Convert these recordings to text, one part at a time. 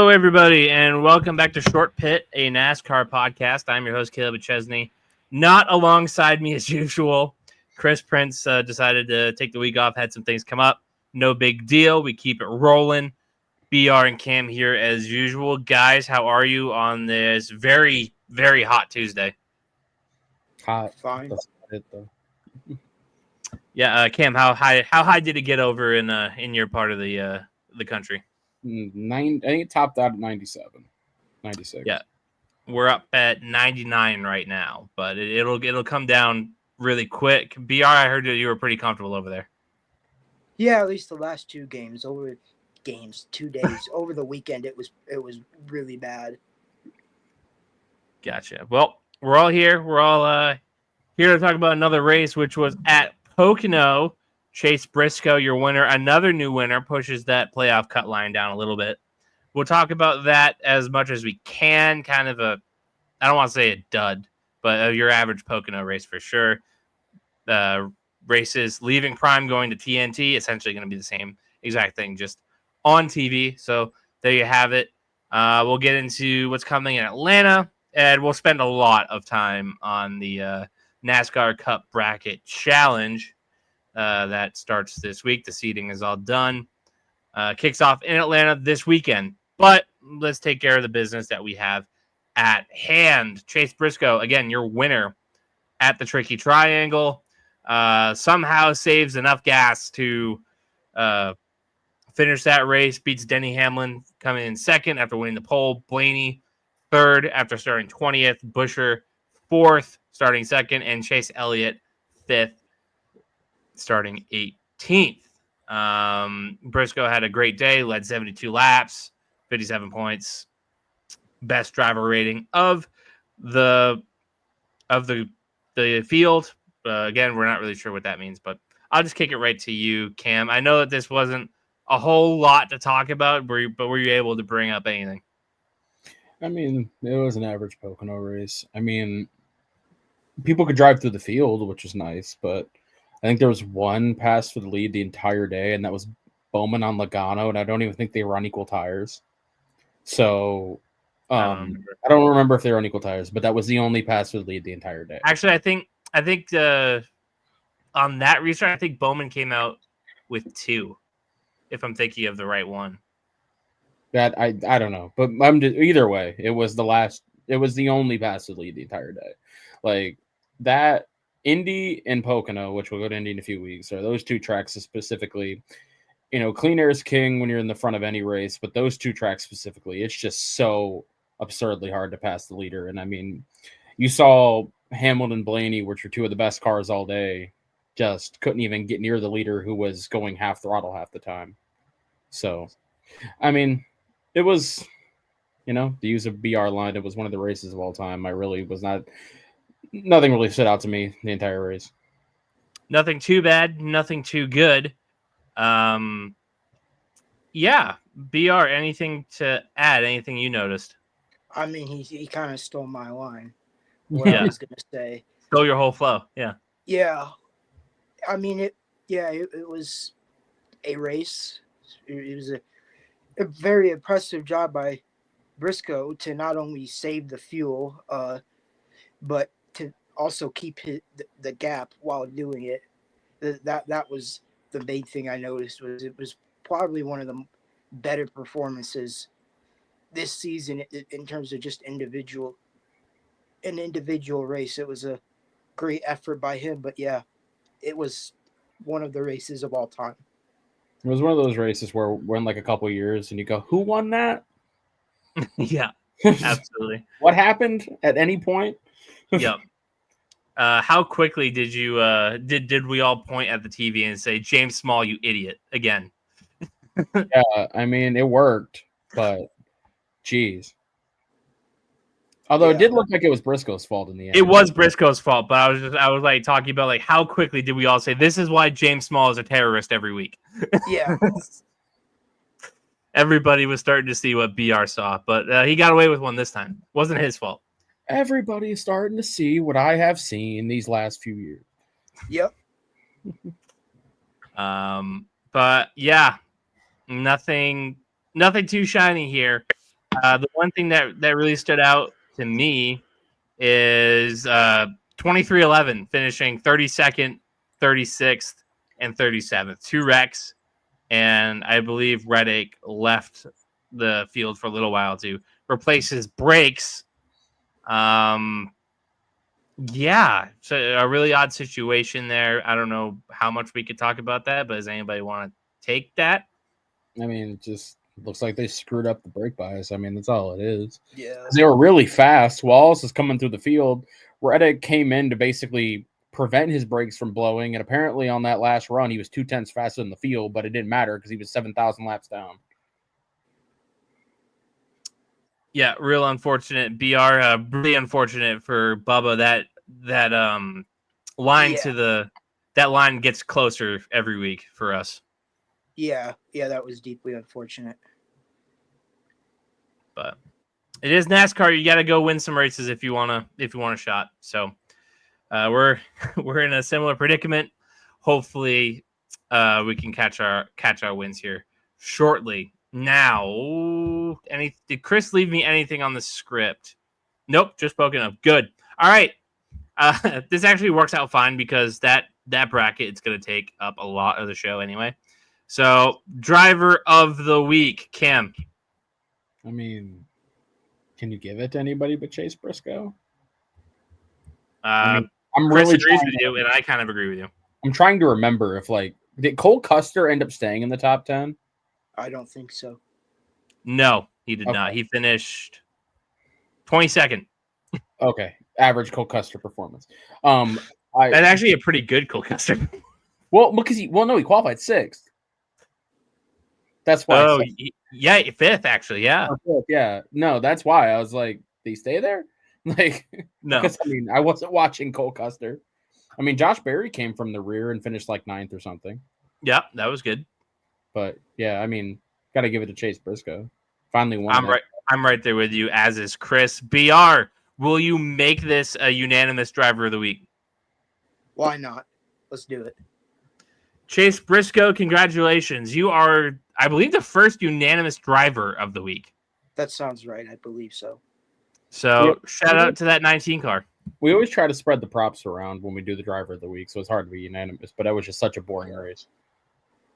Hello, everybody, and welcome back to Short Pit, a NASCAR podcast. I'm your host, Kaleb Chesney. Not alongside me as usual. Chris Prince decided to take the week off, had some things come up. No big deal. We keep it rolling. BR and Cam here as usual. Guys, how are you on this very, very hot Tuesday? Hot. Fine. That's about it, though. Yeah, Cam, how high did it get over in your part of the country? I think it topped out at 97, 96. Yeah. We're up at 99 right now, but it'll come down really quick. BR, I heard that you were pretty comfortable over there. Yeah, at least the last 2 games. 2 days over the weekend. It was really bad. Gotcha. Well, we're all here. We're all here to talk about another race, which was at Pocono. Chase Briscoe, your winner, another new winner, pushes that playoff cut line down a little bit. We'll talk about that as much as we can. Kind of a, I don't want to say a dud, but your average Pocono race for sure. Races leaving Prime, going to TNT, essentially going to be the same exact thing, just on TV. So there you have it. We'll get into what's coming in Atlanta, and we'll spend a lot of time on the NASCAR Cup Bracket Challenge that starts this week. The seeding is all done. Kicks off in Atlanta this weekend. But let's take care of the business that we have at hand. Chase Briscoe, again, your winner at the Tricky Triangle. Somehow saves enough gas to finish that race. Beats Denny Hamlin coming in second after winning the pole. Blaney third after starting 20th. Buescher fourth, starting second. And Chase Elliott fifth, starting 18th. Briscoe had a great day, led 72 laps, 57 points, best driver rating of the field. Again, we're not really sure what that means, but I'll just kick it right to you, Cam. I know that this wasn't a whole lot to talk about, but were you able to bring up anything? I mean, it was an average Pocono race. I mean, people could drive through the field, which was nice, but I think there was one pass for the lead the entire day, and that was Bowman on Logano, and I don't even think they were on equal tires. So I don't remember if they were on equal tires, but that was the only pass for the lead the entire day. Actually, I think on that restart, I think Bowman came out with 2, if I'm thinking of the right one. That I don't know, but either way, it was the only pass to lead the entire day. Like that, Indy and Pocono, which we'll go to Indy in a few weeks, are those 2 tracks specifically. Clean air is king when you're in the front of any race, but those 2 tracks specifically, it's just so absurdly hard to pass the leader. And I mean, you saw Hamilton, Blaney, which were 2 of the best cars all day, just couldn't even get near the leader, who was going half throttle half the time. So, I mean, it was, to use a BR line, it was one of the races of all time. Nothing really stood out to me the entire race. Nothing too bad, nothing too good. Yeah, BR, anything to add? Anything you noticed? I mean, he kind of stole my line. What I was gonna say. Stole your whole flow. Yeah. Yeah. I mean, it was a race. It was a very impressive job by Briscoe to not only save the fuel, but to also keep the gap while doing it. That was the big thing I noticed. It was probably one of the better performances this season in terms of just an individual race. It was a great effort by him, but yeah, it was one of the races of all time. It was one of those races where we're in like a couple years and you go, who won that? Yeah, absolutely. What happened at any point? Yep. How quickly did you did we all point at the TV and say, James Small, you idiot, again? Yeah, I mean, it worked, but geez. Although it did look like it was Briscoe's fault in the end. It was Briscoe's fault, but I was like talking about like how quickly did we all say this is why James Small is a terrorist every week. Yeah. Everybody was starting to see what BR saw, but he got away with one this time. Wasn't his fault. Everybody is starting to see what I have seen these last few years. Yep. But yeah, nothing too shiny here. The one thing that really stood out to me is 2311 finishing 32nd, 36th, and 37th. 2 wrecks, and I believe Reddick left the field for a little while to replace his brakes. Yeah, so a really odd situation there. I don't know how much we could talk about that, but does anybody want to take that? I mean, it just looks like they screwed up the brake bias. I mean, that's all it is. Yeah. They were really fast. Wallace is coming through the field. Reddick came in to basically prevent his brakes from blowing, and apparently on that last run, he was 2/10 faster than the field, but it didn't matter because he was 7,000 laps down. Yeah, real unfortunate. BR, really unfortunate for Bubba. That line Yeah. to that line gets closer every week for us. Yeah, that was deeply unfortunate. But it is NASCAR. You got to go win some races if you want a shot. So we're in a similar predicament. Hopefully, we can catch our wins here shortly. Now, did Chris leave me anything on the script? Nope, just Pocono. Good. All right. This actually works out fine because that bracket, it's going to take up a lot of the show anyway. So, driver of the week, Cam. I mean, can you give it to anybody but Chase Briscoe? I'm Chris really agrees with you, and I kind of agree with you. I'm trying to remember if did Cole Custer end up staying in the top 10? I don't think so. No, he did not. He finished 22nd. Okay, average Cole Custer performance. That's actually a pretty good Cole Custer. Well, because he qualified 6th. That's why. Oh, yeah, 5th actually. Yeah. Yeah. No, that's why I was like, did he stay there? Like, no. Because I wasn't watching Cole Custer. I mean, Josh Berry came from the rear and finished like 9th or something. Yeah, that was good. But yeah, I mean, got to give it to Chase Briscoe. Finally won. I'm right there with you, as is Chris. BR, will you make this a unanimous driver of the week? Why not? Let's do it. Chase Briscoe, congratulations. You are, I believe, the first unanimous driver of the week. That sounds right. I believe so. So shout out to that 19 car. We always try to spread the props around when we do the driver of the week, so it's hard to be unanimous, but that was just such a boring race.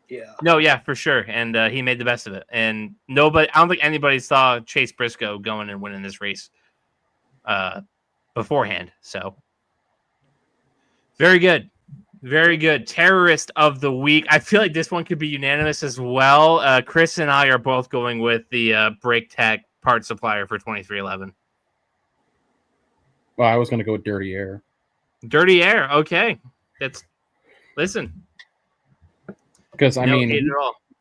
Yeah. No, yeah, for sure. And he made the best of it. And I don't think anybody saw Chase Briscoe going and winning this race beforehand. So very good. Very good. Terrorist of the week. I feel like this one could be unanimous as well. Chris and I are both going with the Brake Tech part supplier for 2311. Well, I was going to go with Dirty Air. Dirty Air. Okay. Listen. Because, I mean,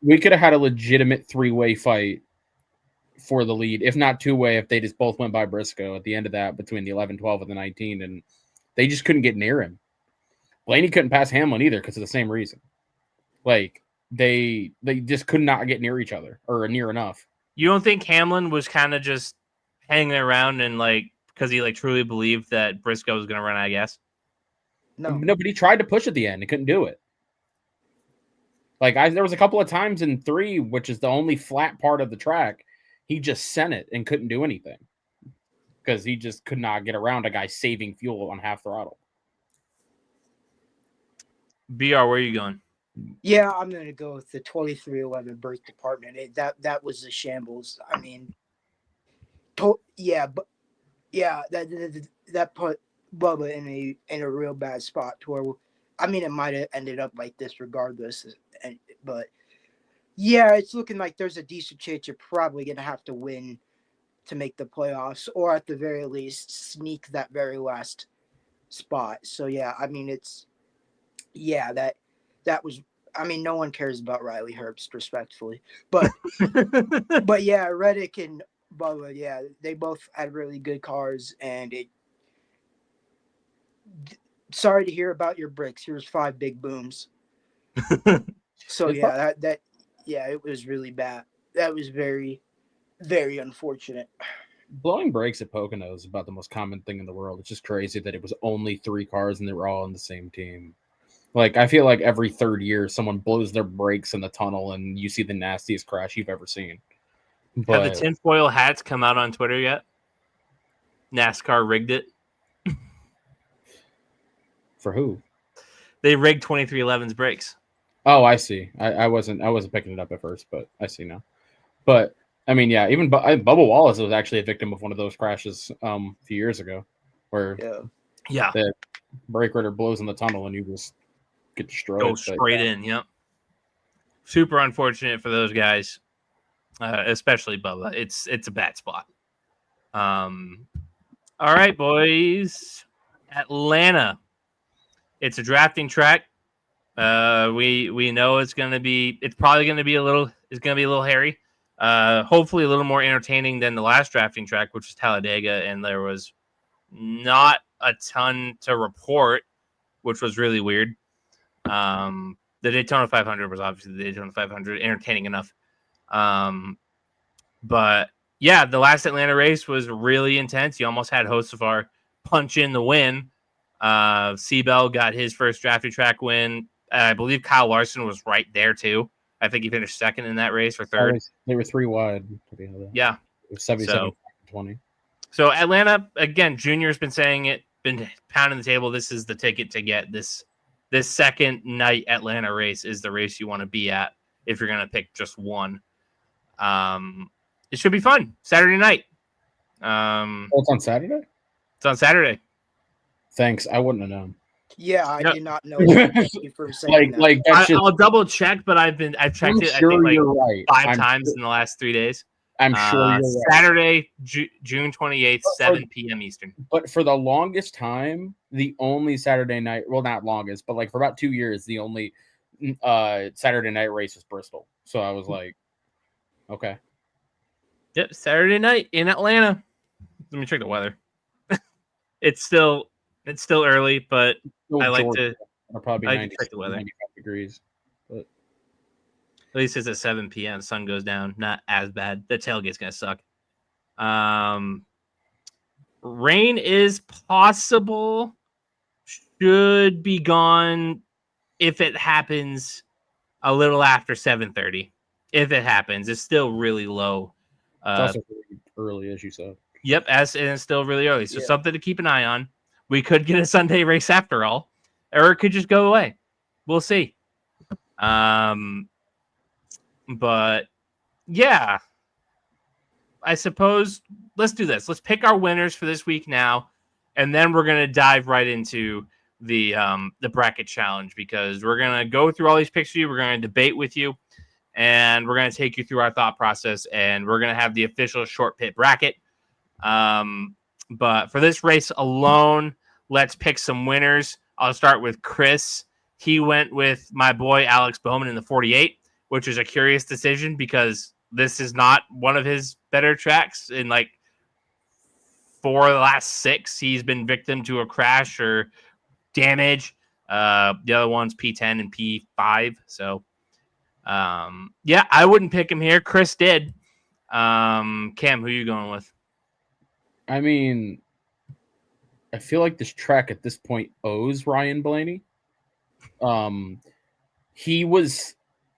we could have had a legitimate 3-way fight for the lead, if not 2-way, if they just both went by Briscoe at the end of that between the 11, 12, and the 19, and they just couldn't get near him. Blaney couldn't pass Hamlin either because of the same reason. Like, they just could not get near each other or near enough. You don't think Hamlin was kind of just hanging around and because he truly believed that Briscoe was going to run out of gas? No, but he tried to push at the end. He couldn't do it. There was a couple of times in 3, which is the only flat part of the track, he just sent it and couldn't do anything because he just could not get around a guy saving fuel on half throttle. BR, where are you going? Yeah, I'm going to go with the 2311 brake department. That was a shambles. I mean, that put Bubba in a real bad spot to where, I mean, it might have ended up like this regardless. But yeah, it's looking like there's a decent chance you're probably going to have to win to make the playoffs, or at the very least sneak that very last spot. So yeah, I mean, that was, I mean, no one cares about Riley Herbst, respectfully, but but yeah, Reddick and Bubba, yeah, they both had really good cars, and sorry to hear about your brakes. Here's 5 big booms. So yeah, it was really bad. That was very, very unfortunate. Blowing brakes at Pocono is about the most common thing in the world. It's just crazy that it was only 3 cars and they were all in the same team. I feel like every 3rd year someone blows their brakes in the tunnel and you see the nastiest crash you've ever seen. But Have the tinfoil hats come out on Twitter yet? NASCAR rigged it. for who? They rigged 2311's brakes. Oh, I see. I wasn't picking it up at first, but I see now. But I mean, yeah, even Bubba Wallace was actually a victim of one of those crashes a few years ago, where Yeah. the brake rudder blows in the tunnel and you just get destroyed. Go straight in. Yep. Super unfortunate for those guys, especially Bubba. It's a bad spot. All right, boys. Atlanta. It's a drafting track. We know it's probably gonna be a little hairy. Hopefully a little more entertaining than the last drafting track, which was Talladega, and there was not a ton to report, which was really weird. The Daytona 500 was obviously the Daytona 500, entertaining enough. But yeah, the last Atlanta race was really intense. You almost had Hosefar punch in the win. Seabell got his first drafting track win. I believe Kyle Larson was right there too. I think he finished second in that race or third. They were 3 wide. Yeah. It was 77-20. So Atlanta, again, Junior's been saying it, been pounding the table. This is the ticket to get this second night Atlanta race is the race you want to be at if you're going to pick just one. It should be fun. Saturday night. It's on Saturday? It's on Saturday. Thanks. I wouldn't have known. Yeah, I did not know. Thank you for saying that. That's just, I'll double check, but I've checked I'm it. sure I think you're right. 5 times in the last 3 days. I'm sure you're right. Saturday, June 28th, 7 p.m. Eastern. But for the longest time, the only Saturday night, well, not longest, but like for about 2 years, the only Saturday night race was Bristol. So I was like, okay. Yep, Saturday night in Atlanta. Let me check the weather. It's still early, but I like to check the weather. 95 degrees. But at least it's at 7 p.m. Sun goes down. Not as bad. The tailgate's gonna suck. Rain is possible. Should be gone if it happens a little after 7:30. If it happens, it's still really low. it's also really early, as you said. Yep, and it's still really early. So something to keep an eye on. We could get a Sunday race after all, or it could just go away. We'll see. But yeah, I suppose let's do this. Let's pick our winners for this week now, and then we're gonna dive right into the bracket challenge because we're gonna go through all these picks for you. We're gonna debate with you, and we're gonna take you through our thought process, and we're gonna have the official short pit bracket. But for this race alone, let's pick some winners. I'll start with Chris. He went with my boy Alex Bowman in the 48, which is a curious decision because this is not one of his better tracks. In like 4 of the last 6, he's been victim to a crash or damage. The other one's P10 and P5. So, yeah, I wouldn't pick him here. Chris did. Cam, who are you going with? I mean, I feel like this track at this point owes Ryan Blaney. He was,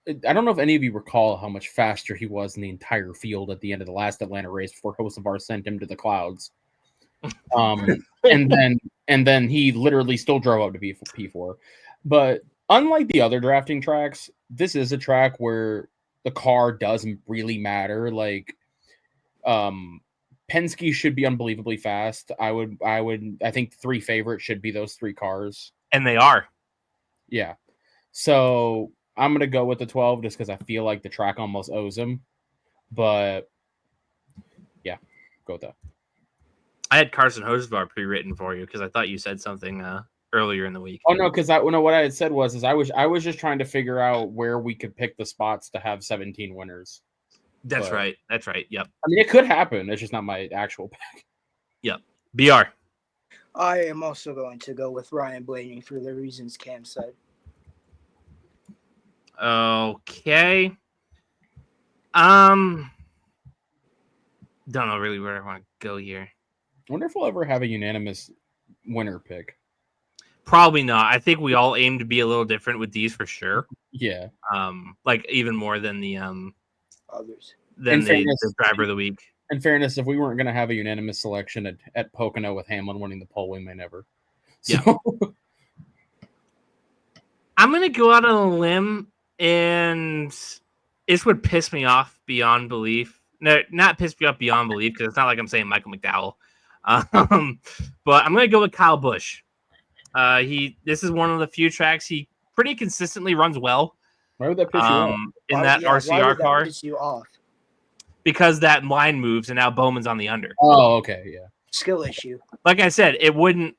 I don't know if any of you recall how much faster he was in the entire field at the end of the last Atlanta race before Hocevar sent him to the clouds. And then he literally still drove up to P4. But unlike the other drafting tracks, this is a track where the car doesn't really matter. Like, Penske should be unbelievably fast. I think 3 favorites should be those 3 cars. And they are. Yeah. So I'm going to go with the 12 just because I feel like the track almost owes him. But yeah, go with that. I had Carson Hocevar pre-written for you because I thought you said something earlier in the week. Oh no, because what I had said was I was just trying to figure out where we could pick the spots to have 17 winners. That's right. That's right. Yep. I mean, it could happen. It's just not my actual pick. Yep. BR. I am also going to go with Ryan Blaney for the reasons Cam said. Okay. Don't know really where I want to go here. I wonder if we'll ever have a unanimous winner pick. Probably not. I think we all aim to be a little different with these for sure. Yeah. Like even more than the others. than In the fairness- driver of the week. In fairness, if we weren't going to have a unanimous selection at Pocono with Hamlin winning the pole, we may never. So, Yeah. I'm going to go out on a limb, and this would piss me off beyond belief. No, not piss me off beyond belief, because it's not like I'm saying Michael McDowell. But I'm going to go with Kyle Busch. This is one of the few tracks he pretty consistently runs well. why would that piss you off? In that Why RCR would that car, piss you off? because that line moves and now Bowman's on the under. Oh, okay, yeah. Skill issue. Like I said, it wouldn't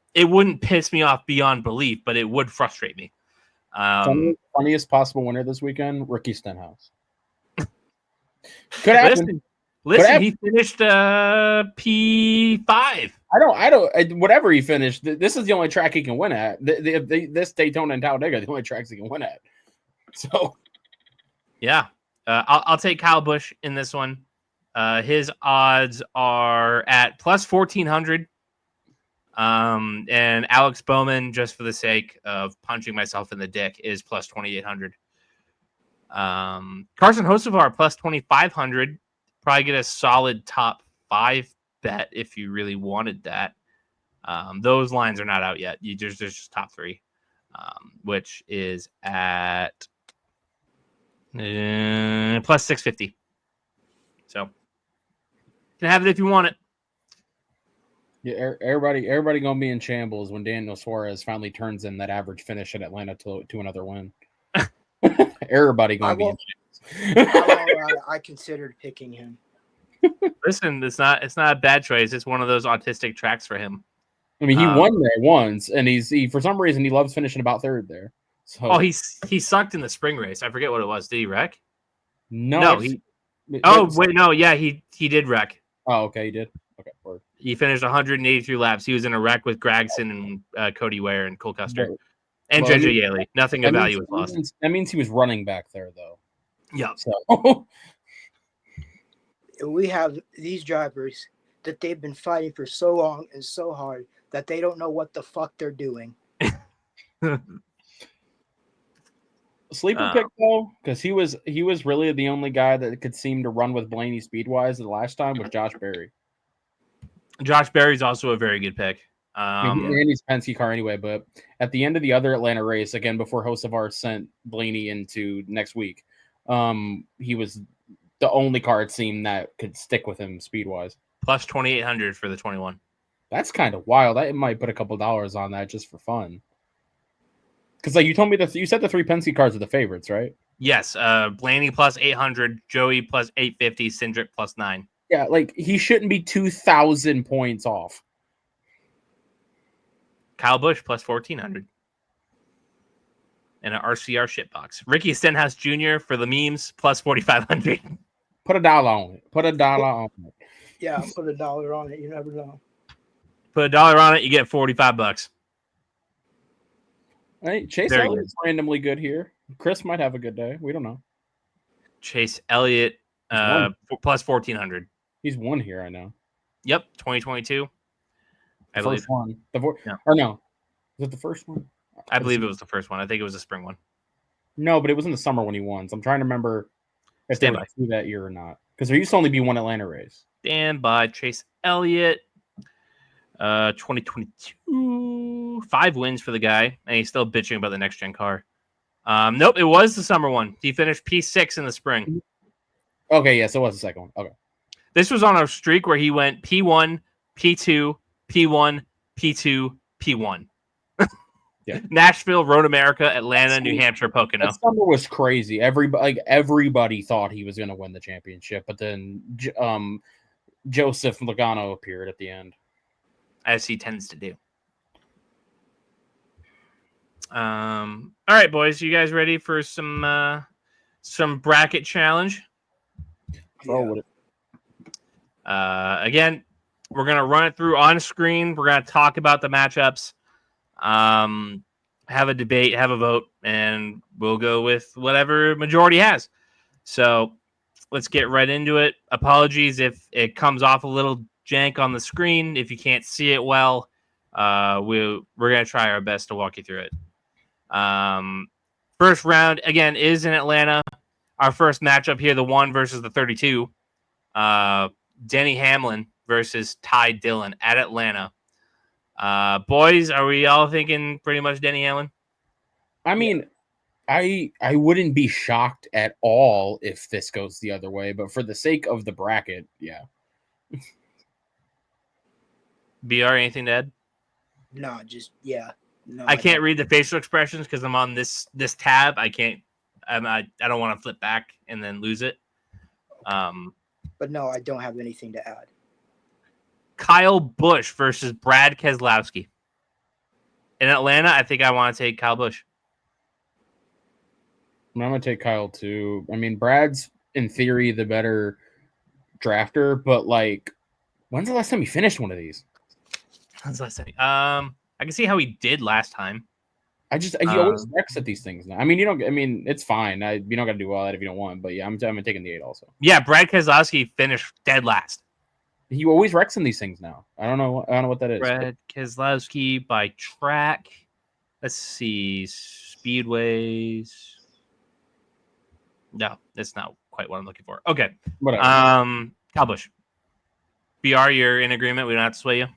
piss me off beyond belief, but it would frustrate me. Funniest possible winner this weekend, Ricky Stenhouse. Could happen. Listen, he finished P5. I don't. Whatever he finished, this is the only track he can win at. This Daytona and Talladega are the only tracks he can win at. So, yeah, I'll take Kyle Busch in this one. His odds are at plus 1,400. And Alex Bowman, just for the sake of punching myself in the dick, is plus 2,800. Carson Hocevar plus 2,500. Probably get a solid top 5 bet if you really wanted that. Those lines are not out yet. There's just top 3, which is at plus 650. So you can have it if you want it. yeah, everybody gonna be in shambles when Daniel Suarez finally turns in that average finish at Atlanta to another win. Everybody gonna be in shambles. I considered picking him. Listen, it's not a bad choice. It's one of those autistic tracks for him. I mean, he won there once, and he for some reason he loves finishing about third there. So he sucked in the spring race. I forget what it was. Did he wreck? no, he did wreck. Oh, okay, he did. Okay, word. He finished 183 laps. He was in a wreck with Gragson and Cody Ware and Cole Custer and JJ Yaley. Nothing of value was lost. That means he was running back there, though. Yeah. So We have these drivers that they've been fighting for so long and so hard that they don't know what the fuck they're doing. sleeper pick though, because he was really the only guy that could seem to run with Blaney speed-wise the last time was Josh Berry. Josh Berry's also a very good pick. And he's Penske car anyway, but at the end of the other Atlanta race, again before Hocevar sent Blaney into next week, he was the only car it seemed that could stick with him speed-wise. Plus 2,800 for the 21. That's kind of wild. I might put a couple dollars on that just for fun. Because like you told me that you said the 3 Penske cars are the favorites, right? Yes, Blaney plus 800, Joey plus 850, Cindric plus 9. Yeah, like he shouldn't be 2,000 points off. Kyle Busch plus 1,400. And an RCR shitbox. Ricky Stenhouse Jr. for the memes plus 4,500. Put $1 on it. Put $1 on it. Yeah, put $1 on it. You never know. Put $1 on it, you get $45. Hey, Chase Elliott's randomly good here. Chris might have a good day. We don't know. Chase Elliott plus 1,400. He's won here, I know. Yep, 2022. The first one. Yeah. Or no. Was it the first one? I believe it was the first one. I think it was the spring one. No, but it was in the summer when he won. So I'm trying to remember if there was 2 that year or not. Because there used to only be 1 Atlanta race. Stand by Chase Elliott. 2022. 5 wins for the guy. And he's still bitching about the next gen car. Nope, it was the summer one. He finished P6 in the spring. Okay, yes, it was the second one. Okay. This was on a streak where he went P1, P2, P1, P2, P1. Yeah. Nashville, Road America, Atlanta, New Hampshire, Pocono. That summer was crazy. Everybody thought he was going to win the championship, but then Joseph Logano appeared at the end, as he tends to do. All right, boys, you guys ready for some bracket challenge? Oh, again, we're gonna run it through on screen. We're gonna talk about the matchups, have a debate, have a vote, and we'll go with whatever majority has. So let's get right into it. Apologies if it comes off a little jank on the screen. If you can't see it well, we're gonna try our best to walk you through it. First round again is in Atlanta. our first matchup here, the 1 versus the 32. Denny Hamlin versus Ty Dillon at Atlanta. Boys, are we all thinking pretty much Denny Hamlin? I mean, I wouldn't be shocked at all if this goes the other way, but for the sake of the bracket, yeah. BR, anything to add? No, just yeah. No, I can't read the facial expressions because I'm on this tab. I can't. I don't want to flip back and then lose it. But no, I don't have anything to add. Kyle Busch versus Brad Keselowski. In Atlanta, I think I want to take Kyle Busch. I'm going to take Kyle too. I mean, Brad's in theory the better drafter, but like, when's the last time he finished one of these? When's the last time? I can see how he did last time. He always wrecks at these things now. I mean, it's fine. You don't got to do all that if you don't want, but yeah, I'm taking the 8 also. Yeah, Brad Keselowski finished dead last. He always wrecks in these things now. I don't know what that is. Brad Keselowski by track. Let's see. Speedways. No, that's not quite what I'm looking for. Okay. Whatever. Kyle Busch. BR, you're in agreement. We don't have to sway you.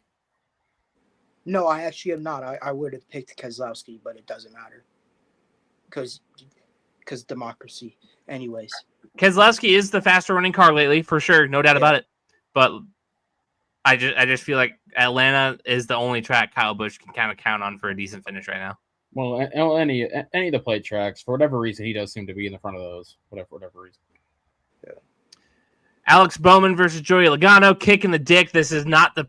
No, I actually am not. I would have picked Keselowski, but it doesn't matter. Because democracy. Anyways. Keselowski is the faster running car lately, for sure. No doubt about it. But I just feel like Atlanta is the only track Kyle Busch can kind of count on for a decent finish right now. Well, any of the plate tracks, for whatever reason, he does seem to be in the front of those. Whatever reason. Yeah. Alex Bowman versus Joey Logano, kick in the dick. This is not the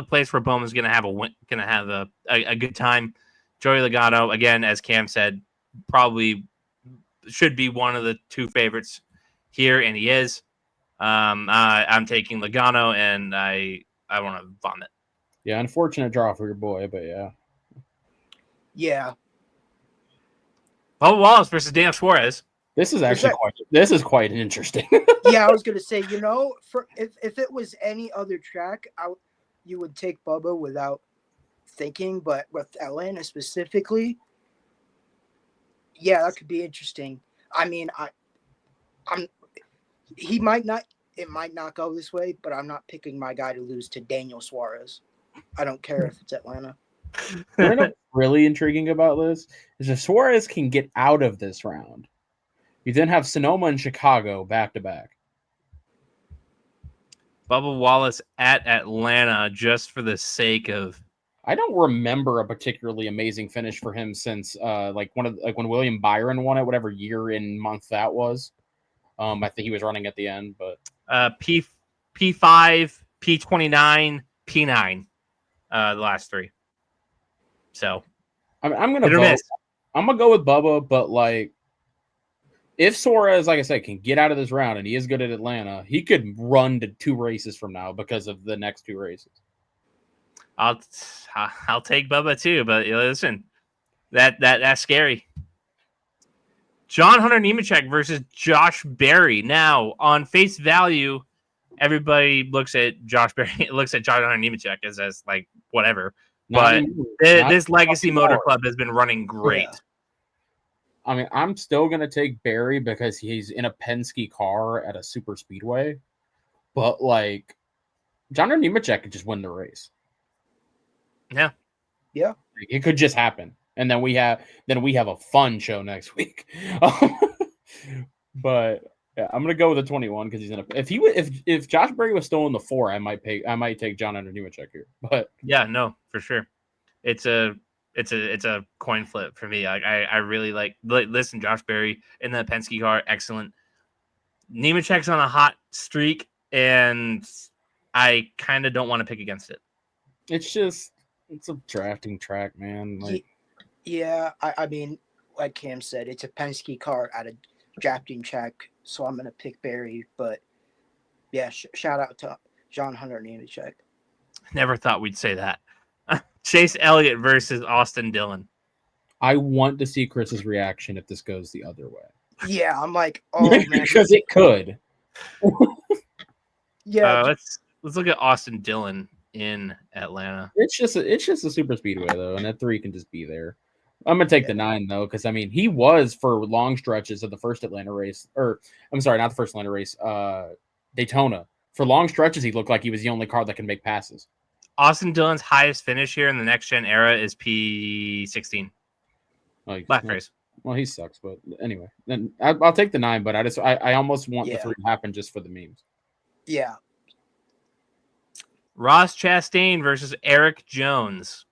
place where Bowman's gonna have a good time. Joey Logano, again, as Cam said, probably should be one of the 2 favorites here, and he is. I'm taking Logano, and I want to vomit. Yeah, unfortunate draw for your boy, but yeah. Yeah. Bubba Wallace versus Daniel Suarez. This is actually quite interesting. Yeah, I was gonna say, for if it was any other track, you would take Bubba without thinking, but with Atlanta specifically, yeah, that could be interesting. I mean, it might not go this way, but I'm not picking my guy to lose to Daniel Suarez. I don't care if it's Atlanta. What's really intriguing about this is if Suarez can get out of this round, you then have Sonoma and Chicago back to back. Bubba Wallace at Atlanta just for the sake of. I don't remember a particularly amazing finish for him since when William Byron won it, whatever year and month that was. I think he was running at the end, but P5, P29, P9, the last 3. So I'm gonna go with Bubba, but like if Suarez, like I said, can get out of this round and he is good at Atlanta, he could run to 2 races from now because of the next 2 races. I'll take Bubba too, but listen, that's scary. John Hunter Nemechek versus Josh Berry. Now, on face value, everybody looks at Josh Berry, looks at John Hunter Nemechek as like whatever. But this Legacy Motor Club has been running great. Yeah. I mean, I'm still going to take Barry because he's in a Penske car at a super speedway. But, like, John Nemechek could just win the race. Yeah. Yeah. It could just happen. And then we have a fun show next week. But yeah, I'm gonna go with the 21 because he's in a. If Josh Berry was still in the 4, I might take John Nemechek here. But yeah, no, for sure, it's a coin flip for me. I really listen, Josh Berry in that Penske car, excellent. Nemechek's on a hot streak, and I kind of don't want to pick against it. It's a drafting track, man. Like, yeah, I mean, like Cam said, it's a Penske car at a drafting track, so I'm gonna pick Barry. But yeah, shout out to John Hunter Nemechek. Never thought we'd say that. Chase Elliott versus Austin Dillon. I want to see Chris's reaction if this goes the other way. Yeah, I'm like, oh man, because it could. Yeah, let's look at Austin Dillon in Atlanta. It's just a super speedway though, and that 3 can just be there. I'm gonna take the 9 though, because I mean he was for long stretches of the first Atlanta race, or I'm sorry, not the first Atlanta race, Daytona. For long stretches, he looked like he was the only car that can make passes. Austin Dillon's highest finish here in the next gen era is P16. Like, Last race. Well, he sucks, but anyway, then I'll take the 9. But I almost want the 3 to happen just for the memes. Yeah. Ross Chastain versus Eric Jones.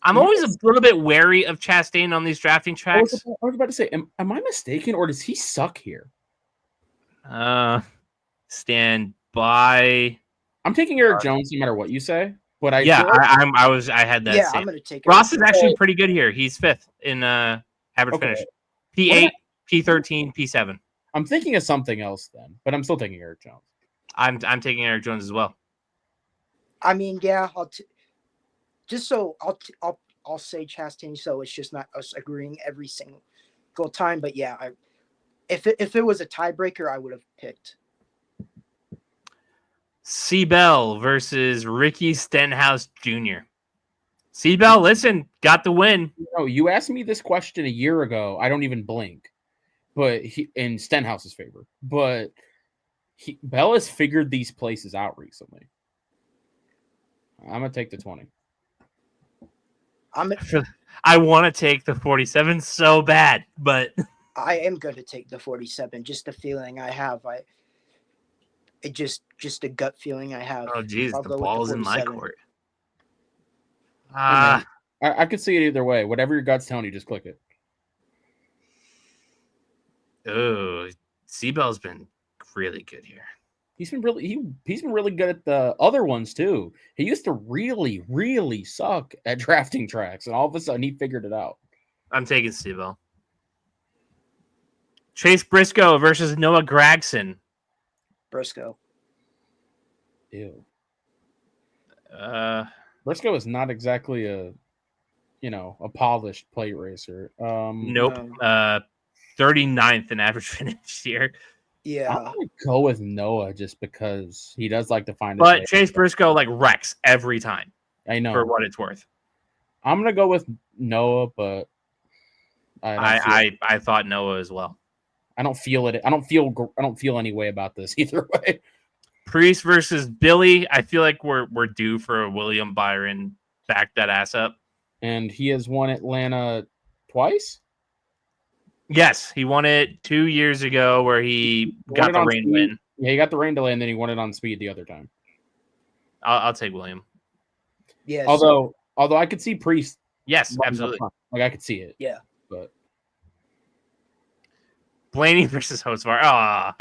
I'm always a little bit wary of Chastain on these drafting tracks. I was about to say, am I mistaken, or does he suck here? Stand by. I'm taking Eric Jones no matter what you say. But I had that. Yeah, same. I'm gonna take Ross is actually pretty good here. He's 5th in average finish. P8, P13, P7. I'm thinking of something else then, but I'm still taking Eric Jones. I'm taking Eric Jones as well. I mean, yeah, I'll say Chastain, so it's just not us agreeing every single time. But yeah, if it was a tiebreaker, I would have picked Seabell versus Ricky Stenhouse Jr. Seabell, listen, got the win. No, you asked me this question a year ago. I don't even blink, but in Stenhouse's favor. But Bell has figured these places out recently. I'm gonna take the 20. I want to take the 47 so bad, but I am going to take the 47. Just the feeling I have. Just a gut feeling I have. Oh, geez, the ball's in my court. I could see it either way. Whatever your gut's telling you, just click it. Oh, Seabell's been really good here. He's been really good at the other ones too. He used to really, really suck at drafting tracks, and all of a sudden he figured it out. I'm taking Seabell. Chase Briscoe versus Noah Gragson. Briscoe. Ew. Briscoe is not exactly a polished plate racer. Nope. 39th in average finish here. Yeah. I'm gonna go with Noah just because he does like to find. But Chase Briscoe wrecks every time. I know for what it's worth. I'm gonna go with Noah, but I thought Noah as well. I don't feel it. I don't feel any way about this either way. Priest versus Billy. I feel like we're due for a William Byron back that ass up. And he has won Atlanta twice. Yes, he won it 2 years ago where he got the rain win. Yeah, he got the rain delay, and then he won it on speed the other time. I'll take William. Yes. Although I could see Priest. Yes, absolutely. I could see it. Yeah. But Blaney versus Hosvar.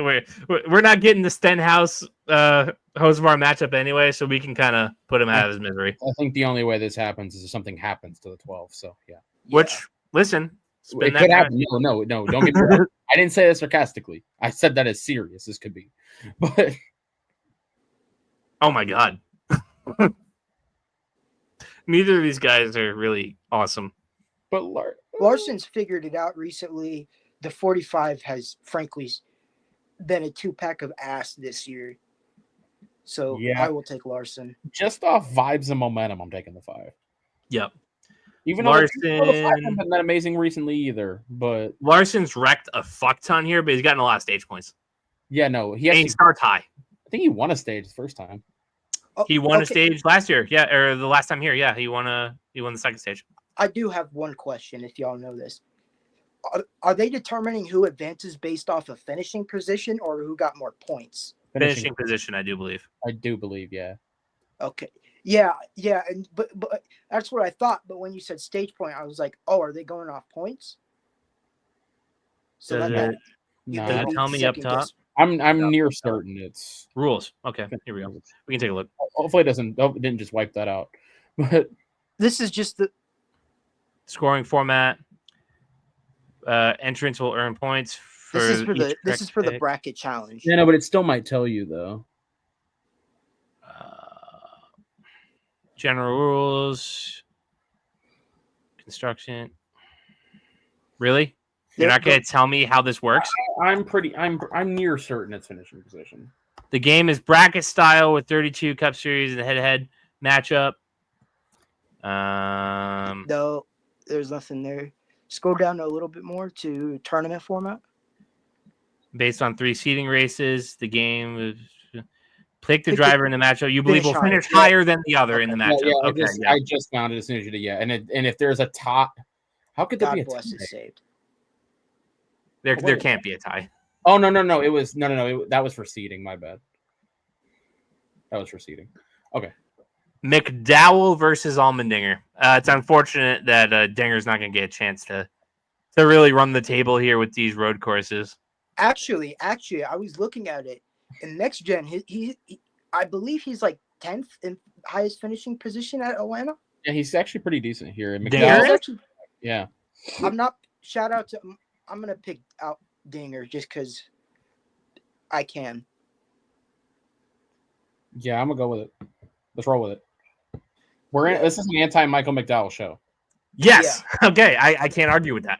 We're not getting the Stenhouse Hosvar matchup anyway, so we can kind of put him out of his misery. I think the only way this happens is if something happens to the 12. So yeah. Which listen. It could happen. No, don't get me wrong. I didn't say that sarcastically. I said that as serious as could be. But oh my god. Neither of these guys are really awesome. But Larson's figured it out recently. The 45 has frankly been a 2-pack of ass this year. So yeah. I will take Larson. Just off vibes and momentum, I'm taking the 5. Yep. Even Larson though the 5 hasn't been that amazing recently either, but Larson's wrecked a fuck ton here, but he's gotten a lot of stage points. Yeah, no, he starts high. I think he won a stage the first time. He won a stage last year, yeah, or the last time here, yeah. He won the second stage. I do have one question, if y'all know this. Are they determining who advances based off of finishing position or who got more points? Finishing position, I do believe. Yeah. Okay. Yeah, and but that's what I thought. But when you said stage point, I was like, oh, are they going off points? So tell me up top. I'm near certain it's rules. Okay, here we go. We can take a look. Hopefully it didn't just wipe that out. But this is just the scoring format. Entrants will earn points. This is for the bracket challenge. Yeah, no, but it still might tell you though. General rules, construction. Really? You're not going to tell me how this works? I'm near certain it's finishing position. The game is bracket style with 32 Cup Series and head-to-head matchup. There's nothing there. Scroll down a little bit more to tournament format. Based on 3 seeding races, the game is pick the Pick the- driver in the matchup you believe will finish higher. higher than the other in the matchup. Yeah, Okay, I just found it as soon as you did. Yeah, and if there's a top, how could there be God a bless tie? is saved. there can't be a tie. Oh no! It was no. That was for seeding. My bad. That was for seeding. Okay. McDowell versus Allmendinger. It's unfortunate that Dinger's not going to get a chance to really run the table here with these road courses. Actually, I was looking at it. In next gen, he I believe he's like 10th in highest finishing position at Atlanta. Yeah, he's actually pretty decent here. Dinger? McDowell, Actually, yeah. I'm not. Shout out to. I'm gonna pick out Dinger just because I can. Yeah, I'm gonna go with it. Let's roll with it. This is an anti-Michael McDowell show. Yes. Yeah. Okay. I can't argue with that.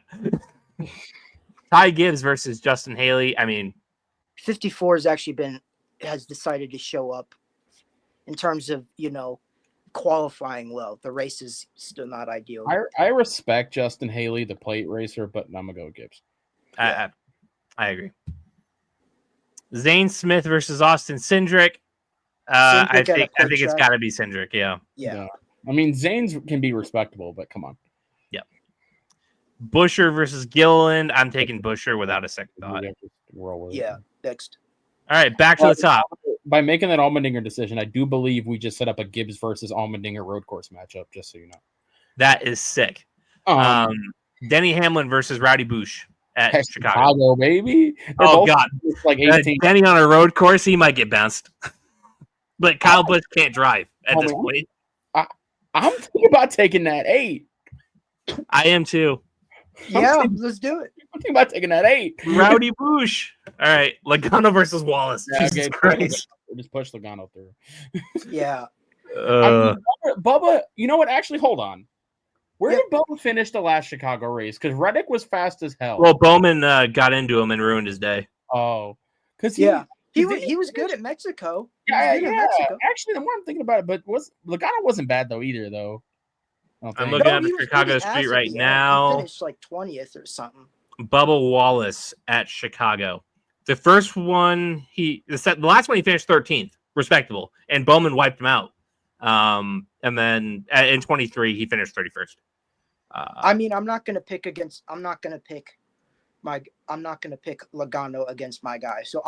Ty Gibbs versus Justin Haley. I mean, 54 has decided to show up in terms of, qualifying well. The race is still not ideal. I respect Justin Haley, the plate racer, but I'm gonna go with Gibbs. I agree. Zane Smith versus Austin Cindric. I think it's got to be Cindric. Yeah. Yeah. I mean, Zane's can be respectable, but come on. Yeah. Busher versus Gilliland. I'm taking Busher without a second thought. Yeah. Next. All right, back to the top. By making that Allmendinger decision, I do believe we just set up a Gibbs versus Allmendinger road course matchup, just so you know. That is sick. Denny Hamlin versus Rowdy Busch at Chicago, baby. Oh, God. Like 18. Denny on a road course, he might get bounced. But Kyle Busch can't drive at this point. I'm thinking about taking that 8. I am too. Yeah, let's do it. I'm thinking about taking that 8. Rowdy Busch. All right, Logano versus Wallace. Yeah, Jesus Christ. Just push Logano through. Yeah. Bubba, you know what? Actually, hold on. Where did Bubba finish the last Chicago race? Because Reddick was fast as hell. Well, Bowman got into him and ruined his day. Oh. Because he was good at Mexico. Yeah. Actually, the more I'm thinking about it, but Logano wasn't bad though either though. I'm looking at the Chicago street right now. He finished like 20th or something. Bubba Wallace at Chicago. The first one the last one he finished 13th, respectable, and Bowman wiped him out. And then in 23 he finished 31st. I mean, I'm not gonna pick Logano against my guy. So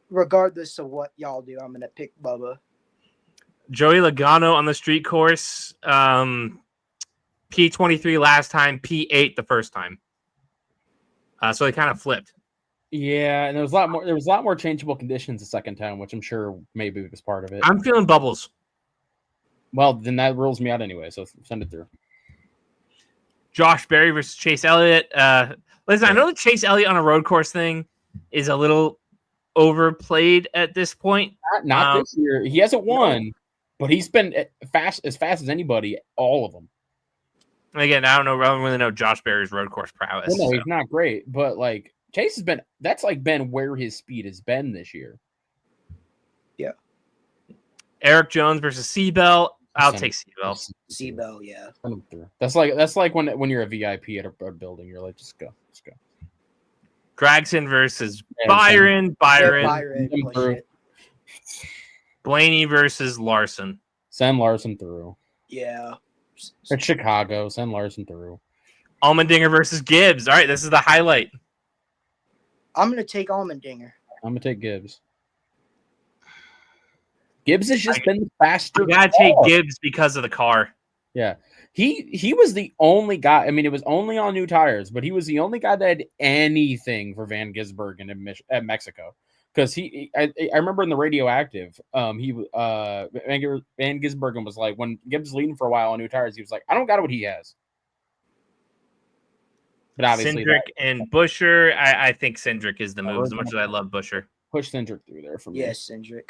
regardless of what y'all do, I'm gonna pick Bubba. Joey Logano on the street course. P23 last time, P8 the first time. So they kind of flipped. Yeah, and there was a lot more changeable conditions the second time, which I'm sure maybe was part of it. I'm feeling bubbles. Well, then that rules me out anyway, so send it through. Josh Berry versus Chase Elliott. Listen, I know the Chase Elliott on a road course thing is a little overplayed at this point. Not this year. He hasn't won, but he's been as fast as anybody, all of them. Again, I don't really know Josh Berry's road course prowess. Well, no, he's not great, but like Chase has been. That's like been where his speed has been this year. Yeah. Eric Jones versus Seabell. I'll take Seabell. Seabell, yeah. That's like when you're a VIP at a building, you're like, just go. Gragson versus Byron. Blaney versus Larson. Send Larson through. Yeah. It's Chicago. Send Larson through. Allmendinger versus Gibbs. All right, this is the highlight. I'm going to take Allmendinger. I'm going to take Gibbs. Gibbs has just been the faster. You got to take Gibbs because of the car. Yeah. He was the only guy. I mean, it was only on new tires, but he was the only guy that had anything for Van Gisbergen at Mexico. Because I remember in the radioactive, Van Gisbergen was like, when Gibbs leading for a while on new tires, he was like, I don't got what he has. But obviously, Cindric and Busher, I think Cindric is the move as much as I love Busher. Push Cindric through there for me. Yes, Cindric.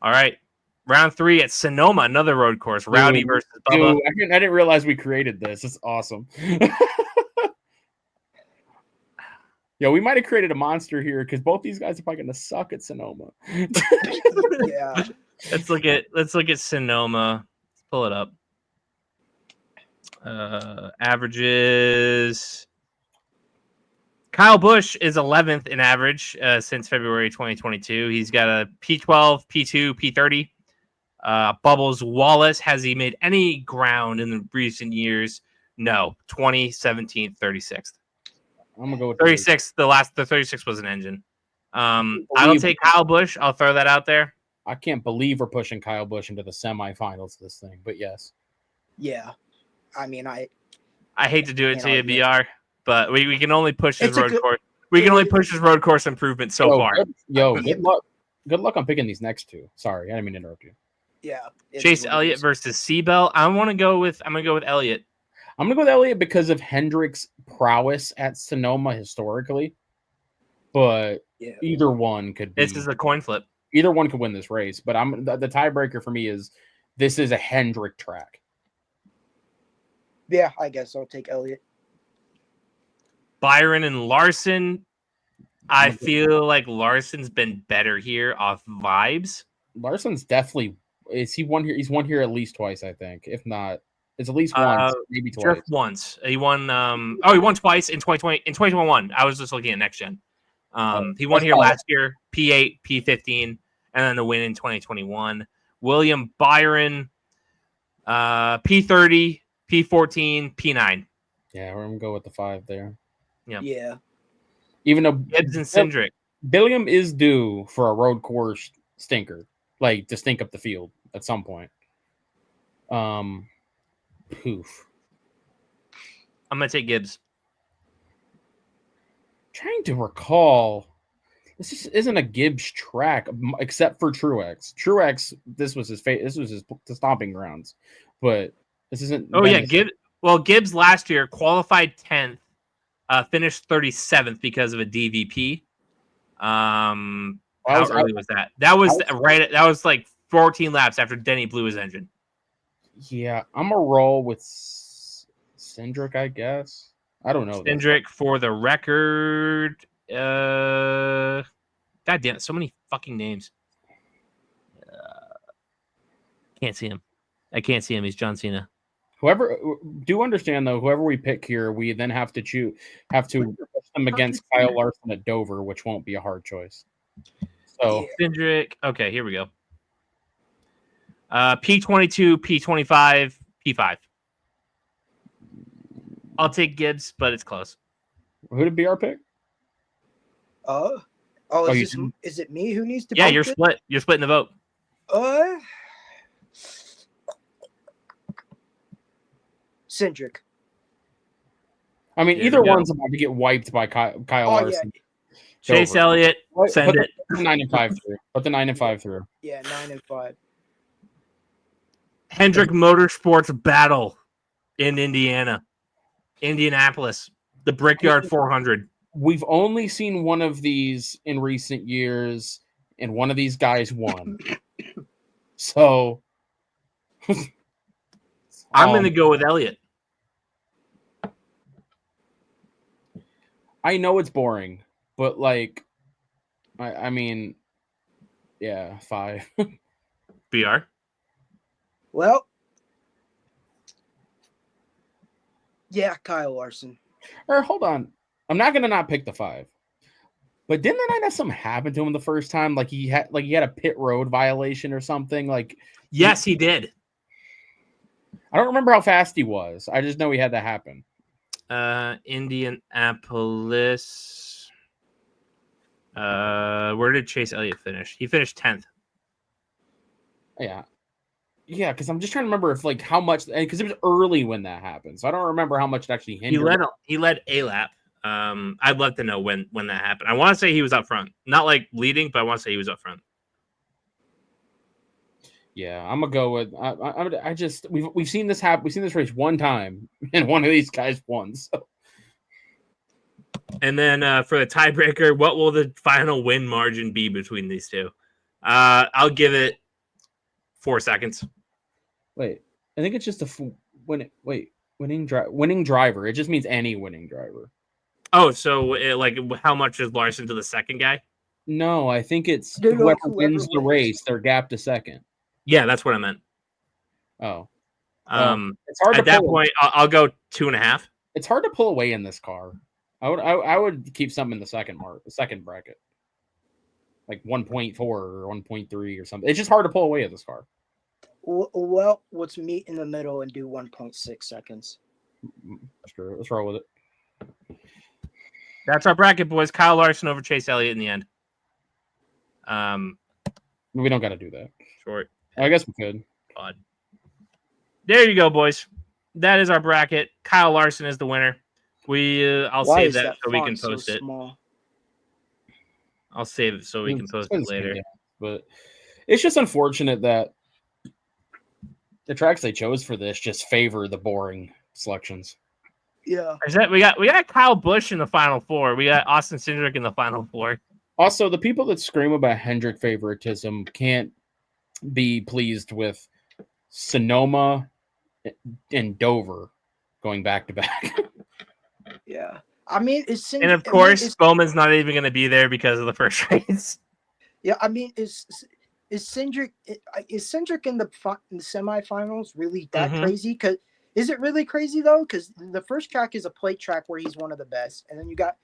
All right. Round 3 at Sonoma, another road course. Rowdy versus Bubba. I didn't realize we created this. It's awesome. Yeah, we might have created a monster here because both these guys are probably going to suck at Sonoma. Yeah. Let's look at Sonoma. Let's pull it up. Averages. Kyle Busch is 11th in average since February 2022. He's got a P12, P2, P30. Bubbles Wallace, has he made any ground in the recent years? No. 2017, 36th. I'm gonna go with 36th. The 36th was an engine. I'll take Kyle Busch. I'll throw that out there. I can't believe we're pushing Kyle Busch into the semifinals of this thing, but yes. Yeah. I mean, I hate to do it Can't to you, argue. BR, but we can only push his It's a road good- course. We can only push his road course improvement so far. Good luck. Good luck on picking these next two. Sorry, I didn't mean to interrupt you. yeah. it Chase is what it Elliott is. versus Seabell. I'm gonna go with Elliott. I'm gonna go with Elliott because of Hendrick's prowess at Sonoma historically. But Yeah. either one could be. This is a coin flip. Either one could win this race. But the tiebreaker for me is this is a Hendrick track. Yeah, I guess I'll take Elliott. Byron and Larson. I feel like Larson's been better here off vibes. Larson's definitely he won here. He's won here at least twice, I think. If not, it's at least once, maybe twice. Just once. He won. He won twice in 2020. In 2021, I was just looking at next gen. He won here last year, P8, P15, and then the win in 2021. William Byron, P30, P14, P9. Yeah, we're gonna go with the 5 there. Yeah. Even though Gibbs and Cindric. Billiam is due for a road course stinker, like to stink up the field at some point. Poof. I'm gonna take Gibbs. Trying to recall, this isn't a Gibbs track except for Truex. Truex, this was his stomping grounds, but this isn't. Oh yeah, Gibbs. Well, Gibbs last year qualified 10th, finished 37th because of a DVP. How early was that? That was like 14 laps after Denny blew his engine. Yeah, I'm gonna roll with Cindric, I guess. I don't know. Cindric, for the record. God damn it, so many fucking names. Can't see him. I can't see him. He's John Cena. Whoever do understand though, whoever we pick here, we then have to push them against Kyle Larson at Dover, which won't be a hard choice. So Cindric. Okay, here we go. P22, P25, P5. I'll take Gibbs, but it's close. Who did BR pick? Is it me who needs to? Yeah, you're split. You're splitting the vote. Cindric. I mean, either one's about to get wiped by Kyle Larson. Yeah. Chase Elliott, send it. Put the 9 and 5 through. Put the 9 and 5 through. Yeah, 9 and 5. Hendrick Motorsports battle in Indianapolis, the Brickyard 400. We've only seen one of these in recent years, and one of these guys won. So I'm going to go with Elliott. I know it's boring, but like, I mean, yeah, 5. BR. Well, yeah, Kyle Larson. Or hold on, I'm not gonna not pick the 5. But didn't the night have something happen to him the first time? Like he had a pit road violation or something. Like yes, he did. I don't remember how fast he was. I just know he had that happen. Indianapolis. Where did Chase Elliott finish? He finished 10th. Yeah, because I'm just trying to remember if like how much, because it was early when that happened, so I don't remember how much it actually hindered. He led a lap. I'd love to know when that happened. I want to say he was up front, not like leading, but I want to say he was up front. Yeah, I'm gonna go with. We've seen this happen. We've seen this race one time, and one of these guys won. So. And then for the tiebreaker, what will the final win margin be between these two? I'll give it 4 seconds. Wait, I think it's just winning driver. It just means any winning driver. Oh, so how much is Larson to the second guy? No, I think it's whoever wins the race, they're gap to second. Yeah, that's what I meant. Oh, It's hard At to that pull. point, I'll go 2.5. It's hard to pull away in this car. I would keep something in the second bracket, like 1.4 or 1.3 or something. It's just hard to pull away in this car. Well, let's meet in the middle and do 1.6 seconds. That's true. Let's roll with it. That's our bracket, boys. Kyle Larson over Chase Elliott in the end. We don't got to do that. Short. I guess we could. Pod. There you go, boys. That is our bracket. Kyle Larson is the winner. I'll Why save is that so we can font post so it. small? I'll save it so we can post it later. But it's just unfortunate that the tracks they chose for this just favor the boring selections. Yeah. We got Kyle Busch in the final four. We got Austin Cindric in the final four. Also, the people that scream about Hendrick favoritism can't be pleased with Sonoma and Dover going back to back. Yeah. I mean, and of course, Bowman's not even going to be there because of the first race. Yeah, I mean, is Cindric in the semifinals really that crazy? Because is it really crazy though? Because the first track is a plate track where he's one of the best, and then you got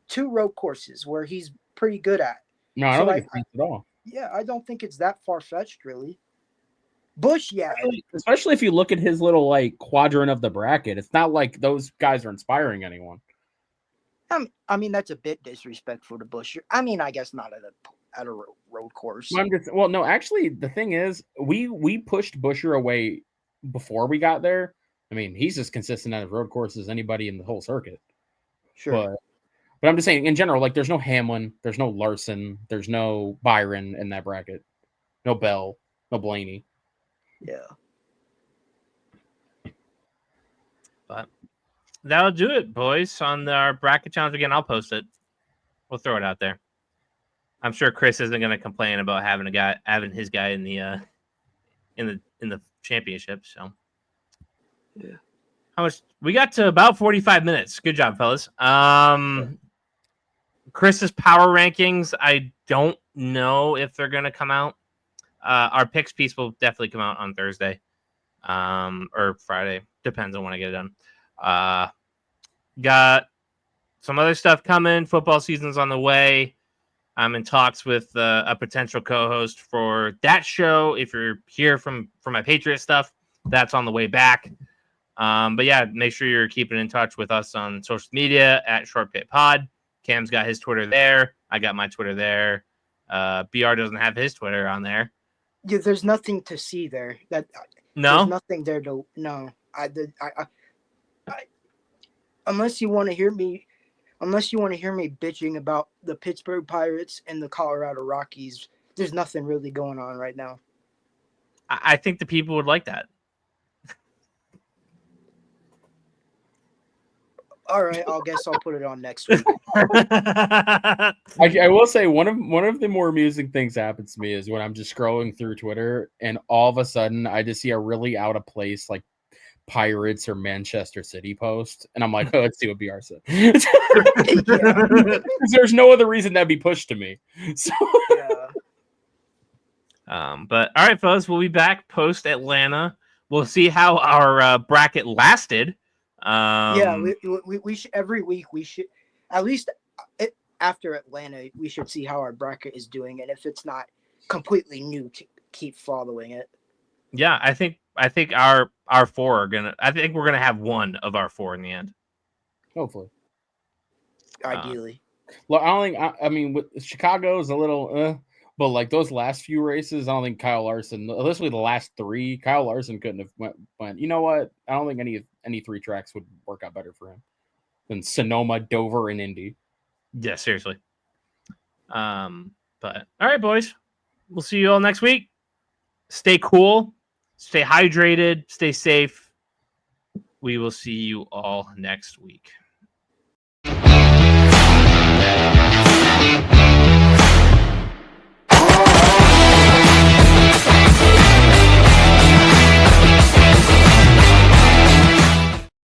2 road courses where he's pretty good at. No, I don't think it's at all. Yeah, I don't think it's that far fetched, really. Busch, yeah. Especially if you look at his little like quadrant of the bracket, it's not like those guys are inspiring anyone. I mean, that's a bit disrespectful to Busch. I mean, I guess not at a road course. No, actually, the thing is, we pushed Buescher away before we got there. I mean, he's as consistent at a road course as anybody in the whole circuit. Sure. But I'm just saying, in general, like, there's no Hamlin, there's no Larson, there's no Byron in that bracket, no Bell, no Blaney. Yeah. But that'll do it, boys, on our bracket challenge. Again, I'll post it. We'll throw it out there. I'm sure Chris isn't going to complain about having his guy in the championship. So, yeah. How much we got to? About 45 minutes. Good job, fellas. Chris's power rankings, I don't know if they're going to come out. Our picks piece will definitely come out on Thursday, or Friday. Depends on when I get it done. Got some other stuff coming. Football season's on the way. I'm in talks with a potential co-host for that show. If you're here for my Patriot stuff, that's on the way back. But yeah, make sure you're keeping in touch with us on social media at Short Pit Pod. Cam's got his Twitter there. I got my Twitter there. BR doesn't have his Twitter on there. Yeah, there's nothing to see there. There's nothing there to no. I unless you want to hear me bitching about the Pittsburgh Pirates and the Colorado Rockies, there's nothing really going on right now. I think the people would like that. All right, I guess I'll put it on next week. I will say one of the more amusing things happens to me is when I'm just scrolling through Twitter and all of a sudden I just see a really out of place like Pirates or Manchester City post, and I'm like, oh, let's see what BR said. There's no other reason that'd be pushed to me. So. Yeah. But all right, fellas, we'll be back post Atlanta. We'll see how our bracket lasted. We should every week. We should at least after Atlanta, we should see how our bracket is doing, and if it's not completely new, to keep following it. Yeah, I think our four are gonna. I think we're gonna have one of our four in the end. Hopefully, ideally. Well, I mean, with Chicago's a little, but like those last few races, I don't think Kyle Larson, especially the last 3, Kyle Larson couldn't have went. You know what? I don't think any 3 tracks would work out better for him than Sonoma, Dover, and Indy. Yeah, seriously. But all right, boys, we'll see you all next week. Stay cool. Stay hydrated, stay safe. We will see you all next week.